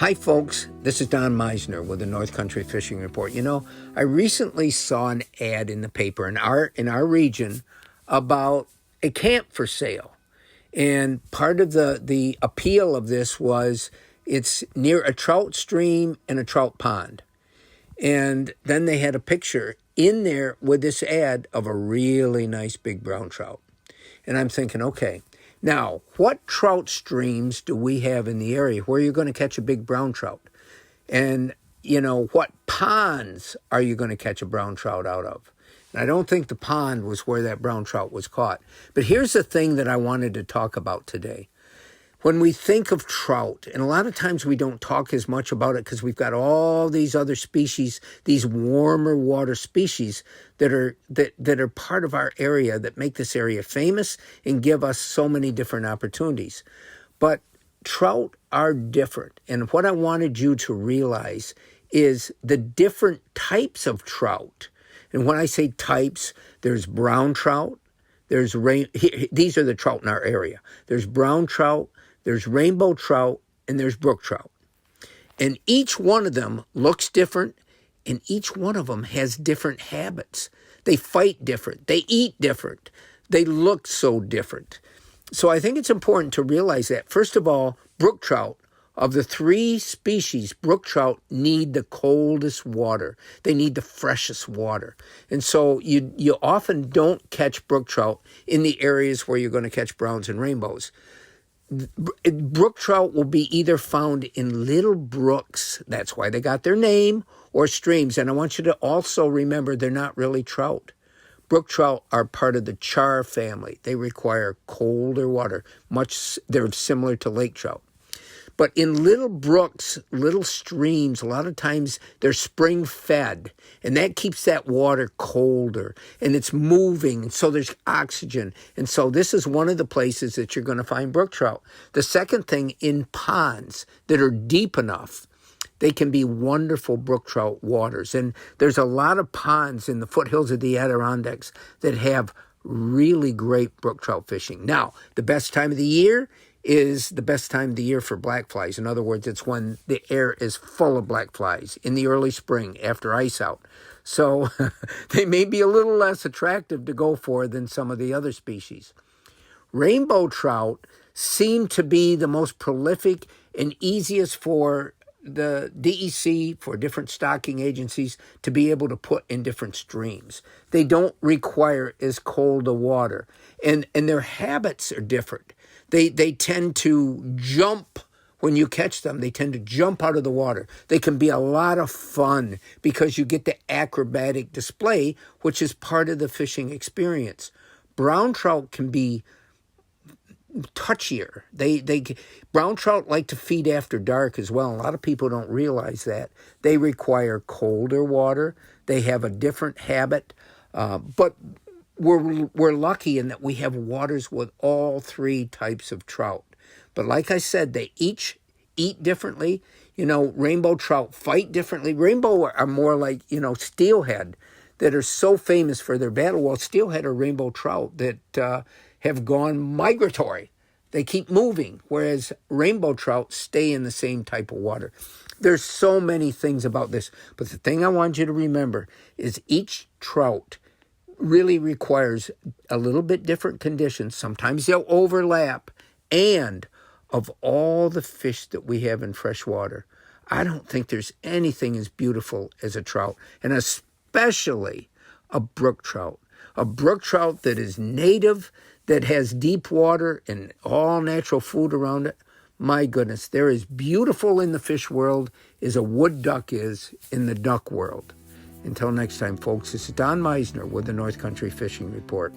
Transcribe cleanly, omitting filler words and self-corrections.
Hi folks, this is Don Meisner with the North Country Fishing Report. You know, I recently saw an ad in the paper in our region about a camp for sale. And part of the appeal of this was it's near a trout stream and a trout pond. And then they had a picture in there with this ad of a really nice big brown trout. And I'm thinking, okay, now what trout streams do we have in the area where you're going to catch a big brown trout? And, you know, what ponds are you going to catch a brown trout out of? And I don't think the pond was where that brown trout was caught. But here's the thing that I wanted to talk about today. When we think of trout, and a lot of times we don't talk as much about it because we've got all these other species, these warmer water species that are part of our area that make this area famous and give us so many different opportunities. But trout are different. And what I wanted you to realize is the different types of trout. And when I say types, there's brown trout, these are the trout in our area. There's brown trout, there's rainbow trout, and there's brook trout. And each one of them looks different, and each one of them has different habits. They fight different. They eat different. They look so different. So I think it's important to realize that. First of all, brook trout, of the three species, brook trout need the coldest water. They need the freshest water. And so you often don't catch brook trout in the areas where you're going to catch browns and rainbows. Brook trout will be either found in little brooks, that's why they got their name, or streams. And I want you to also remember they're not really trout. Brook trout are part of the char family. They require colder water. They're similar to lake trout. But in little brooks, little streams, a lot of times they're spring fed, and that keeps that water colder, and it's moving, and so there's oxygen. And so this is one of the places that you're going to find brook trout. The second thing, in ponds that are deep enough, they can be wonderful brook trout waters. And there's a lot of ponds in the foothills of the Adirondacks that have really great brook trout fishing. Now, the best time of the year is the best time of the year for black flies. In other words, it's when the air is full of black flies in the early spring after ice out. So they may be a little less attractive to go for than some of the other species. Rainbow trout seem to be the most prolific and easiest for the DEC, for different stocking agencies, to be able to put in different streams. They don't require as cold a water, and their habits are different. They tend to jump when you catch them. They tend to jump out of the water. They can be a lot of fun because you get the acrobatic display, which is part of the fishing experience. Brown trout can be touchier. Brown trout like to feed after dark as well. A lot of people don't realize that. They require colder water. They have a different habit, but we're lucky in that we have waters with all three types of trout. But like I said, they each eat differently. You know, rainbow trout fight differently. Rainbow are more like, steelhead, that are so famous for their battle. Well, steelhead are rainbow trout that have gone migratory. They keep moving, whereas rainbow trout stay in the same type of water. There's so many things about this, but the thing I want you to remember is each trout really requires a little bit different conditions. Sometimes they'll overlap. And of all the fish that we have in freshwater, I don't think there's anything as beautiful as a trout, and especially a brook trout. A brook trout that is native, that has deep water and all natural food around it. My goodness, they're as beautiful in the fish world as a wood duck is in the duck world. Until next time, folks, this is Don Meisner with the North Country Fishing Report.